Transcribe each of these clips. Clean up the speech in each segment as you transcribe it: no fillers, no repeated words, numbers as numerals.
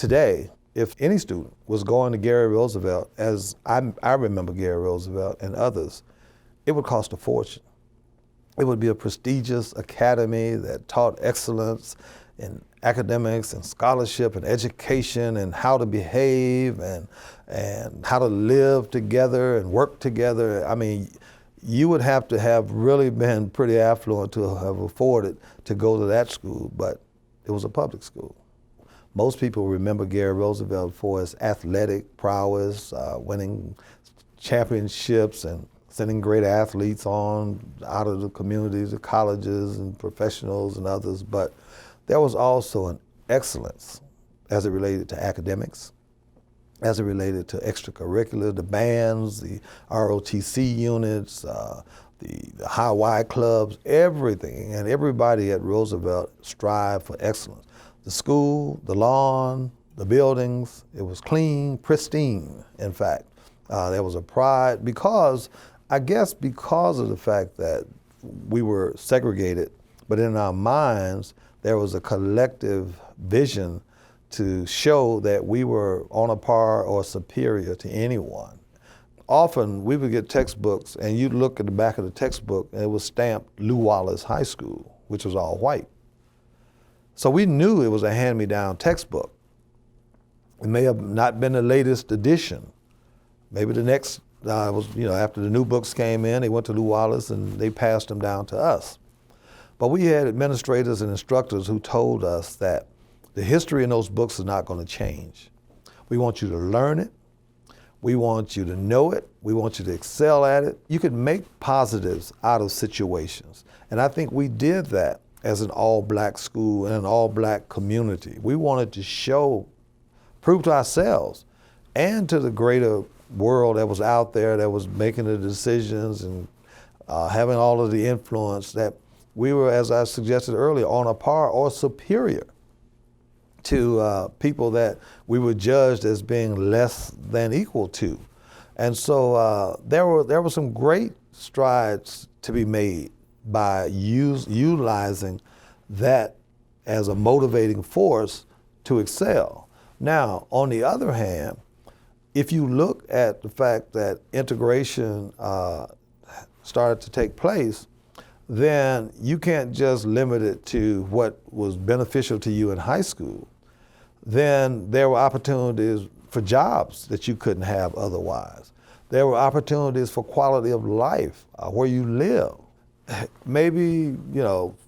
today, if any student was going to Gary Roosevelt, as I remember Gary Roosevelt and others, it would cost a fortune. It would be a prestigious academy that taught excellence in academics and scholarship and education and how to behave and how to live together and work together. I mean, you would have to have really been pretty affluent to have afforded to go to that school, but it was a public school. Most people remember Gary Roosevelt for his athletic prowess, winning championships and sending great athletes on out of the communities, the colleges and professionals and others, but there was also an excellence as it related to academics, as it related to extracurricular, the bands, the ROTC units, the high-Y clubs, everything, and everybody at Roosevelt strived for excellence. The school, the lawn, the buildings, it was clean, pristine, in fact. There was a pride because of the fact that we were segregated, but in our minds, there was a collective vision to show that we were on a par or superior to anyone. Often we would get textbooks and you'd look at the back of the textbook and it was stamped Lew Wallace High School, which was all white. So we knew it was a hand-me-down textbook. It may have not been the latest edition. Maybe the next after the new books came in, they went to Lew Wallace and they passed them down to us. But we had administrators and instructors who told us that the history in those books is not going to change. We want you to learn it. We want you to know it. We want you to excel at it. You can make positives out of situations. And I think we did that as an all-black school and an all-black community. We wanted to prove to ourselves and to the greater world that was out there that was making the decisions and having all of the influence that we were, as I suggested earlier, on a par or superior to people that we were judged as being less than equal to. And so there were some great strides to be made by utilizing that as a motivating force to excel. Now, on the other hand, if you look at the fact that integration started to take place, then you can't just limit it to what was beneficial to you in high school. Then there were opportunities for jobs that you couldn't have otherwise. There were opportunities for quality of life where you live. Maybe,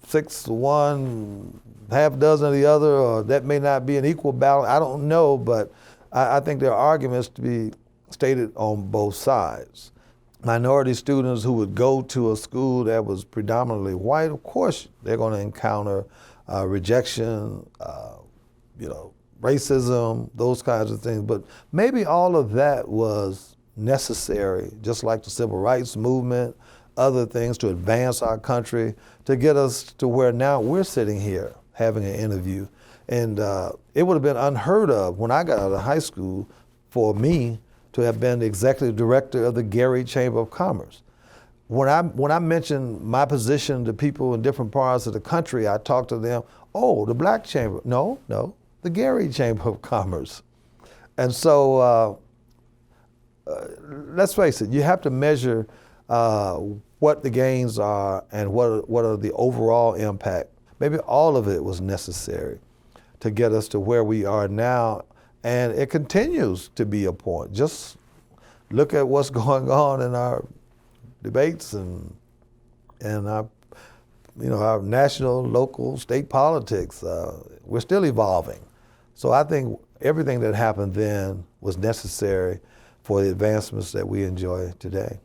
6 to 1, half a dozen of the other, or that may not be an equal balance. I don't know, but I think there are arguments to be stated on both sides. Minority students who would go to a school that was predominantly white, of course, they're going to encounter rejection, racism, those kinds of things. But maybe all of that was necessary, just like the civil rights movement, other things to advance our country, to get us to where now we're sitting here having an interview. And it would have been unheard of when I got out of high school for me to have been the executive director of the Gary Chamber of Commerce. When I mentioned my position to people in different parts of the country, I talked to them, oh, the Black Chamber. No, the Gary Chamber of Commerce. And so let's face it, you have to measure what the gains are and what are the overall impact. Maybe all of it was necessary to get us to where we are now, and it continues to be a point. Just look at what's going on in our debates and our, our national, local, state politics. We're still evolving. So I think everything that happened then was necessary for the advancements that we enjoy today.